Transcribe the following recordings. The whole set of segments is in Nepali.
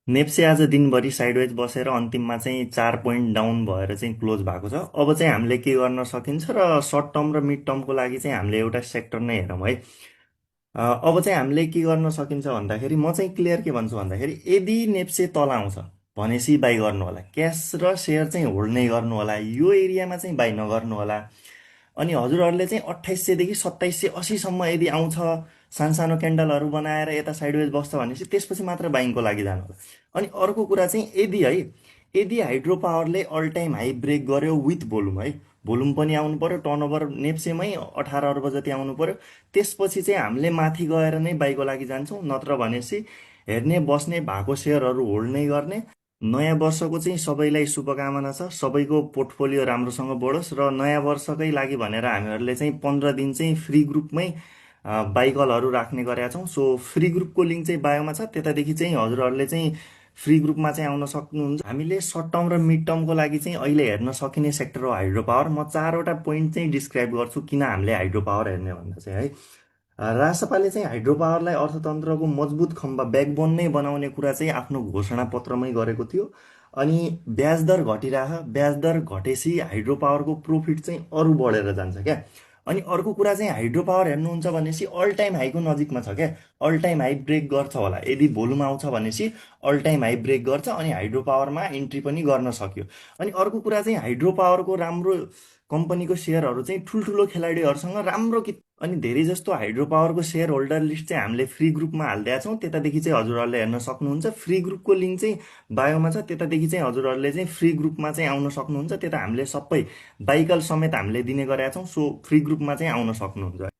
नेप्से आज दिनभरि साइडवेज बसेर अन्तिममा चाहिँ 4 पोइन्ट डाउन भएर चाहिँ क्लोज भएको छ। अब चाहिँ हामीले के गर्न सकिन्छ र सर्ट टर्म र मिड टर्मको लागि चाहिँ हामीले एउटा सेक्टर नै हेरौँ है। अब चाहिँ हामीले के गर्न सकिन्छ भन्दाखेरि म चाहिँ क्लियर के भन्छु भन्दाखेरि यदि नेप्से तल आउँछ भनेपछि बाई गर्नु होला, क्यास र सेयर चाहिँ होल्ड नै गर्नु होला, यो एरियामा चाहिँ बाई नगर्नु होला। अनि हजुरहरूले चाहिँ 2800 देखि 2780सम्म यदि आउँछ सानसानो क्यान्डलहरू बनाएर यता साइडवेज बस्छ भनेपछि त्यसपछि मात्र बाइङको लागि जानु होला। अनि अर्को कुरा चाहिँ यदि हाइड्रो पावरले अल टाइम हाई ब्रेक गर्यो विथ भोल्युम है, भोल्युम पनि आउनु पर्यो, टर्नओभर नेप्सेमै 18 अर्ब जति आउनु पर्यो, त्यसपछि चाहिँ हामीले माथि गएर नै बाइको लागि जान्छौँ। नत्र भनेपछि हेर्ने बस्ने भएको सेयरहरू होल्ड नै गर्ने। नयाँ वर्षको चाहिँ सबैलाई शुभकामना छ, सबैको पोर्टफोलियो राम्रोसँग बढोस् र नयाँ वर्षकै लागि भनेर हामीहरूले चाहिँ 15 दिन चाहिँ फ्री ग्रुपमै बाइकलहरू राख्ने गरेका छौँ। सो फ्री ग्रुपको लिङ्क चाहिँ बायोमा छ, त्यतादेखि चाहिँ हजुरहरूले चाहिँ फ्री ग्रुपमा चाहिँ आउन सक्नुहुन्छ। हामीले सर्ट टर्म र मिड टर्मको लागि चाहिँ अहिले हेर्न सकिने सेक्टर हो हाइड्रो पावर। म चारवटा पोइन्ट चाहिँ डिस्क्राइब गर्छु किन हामीले हाइड्रो पावर हेर्ने भन्दा चाहिँ है। रासपाले चाहिँ हाइड्रो पावरलाई अर्थतन्त्रको मजबुत खम्बा ब्याकबोन नै बनाउने कुरा चाहिँ आफ्नो घोषणापत्रमै गरेको थियो। अनि ब्याज दर घटिरह, ब्याज दर घटेपछि हाइड्रो पावरको प्रोफिट चाहिँ अरू बढेर जान्छ क्या। अनि अर्को कुरा चाहिँ हाइड्रो पावर हेर्नुहुन्छ भनेपछि अल टाइम हाईको नजिकमा छ क्या। अल टाइम हाई ब्रेक गर्छ होला, यदि भोल्युम आउँछ भनेपछि अल टाइम हाई ब्रेक गर्छ अनि हाइड्रो पावरमा इन्ट्री पनि गर्न सक्यो। अनि अर्को कुरा चाहिँ हाइड्रो पावरको राम्रो कम्पनीको सेयरहरू चाहिँ ठुल्ठुलो खेलाडीहरूसँग राम्रो कि। अनि धेरै जस्तो हाइड्रो पावरको सेयर होल्डर लिस्ट चाहिँ हामीले फ्री ग्रुपमा हालिदिएका छौँ, त्यतादेखि चाहिँ हजुरहरूले हेर्न सक्नुहुन्छ। फ्री ग्रुपको लिङ्क चाहिँ बायोमा छ, त्यतादेखि चाहिँ हजुरहरूले चाहिँ फ्री ग्रुपमा चाहिँ आउन सक्नुहुन्छ। त्यता हामीले सबै बाइकल समेत हामीले दिने गरेका छौँ। सो फ्री ग्रुपमा चाहिँ आउन सक्नुहुन्छ।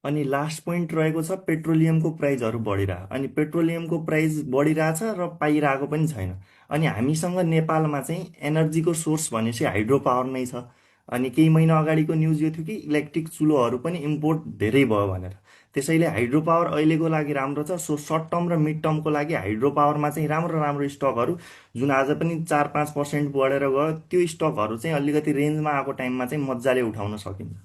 अनि लास्ट पोइन्ट रहेको छ पेट्रोलियमको प्राइजहरू बढिरह, अनि पेट्रोलियमको प्राइज बढिरहेछ र पाइरहेको पनि छैन। अनि हामीसँग नेपालमा चाहिँ एनर्जीको सोर्स भनेपछि हाइड्रो पावर नै छ। अनि केही महिना अगाडिको न्युज यो थियो कि इलेक्ट्रिक चुलोहरू पनि इम्पोर्ट धेरै भयो भनेर। त्यसैले हाइड्रो पावर अहिलेको लागि राम्रो छ। सो सर्ट टर्म र मिड टर्मको लागि हाइड्रो पावरमा चाहिँ राम्रो राम्रो स्टकहरू जुन आज पनि 4-5% बढेर गयो, त्यो स्टकहरू चाहिँ अलिकति रेन्जमा आएको टाइममा चाहिँ मजाले उठाउन सकिन्छ।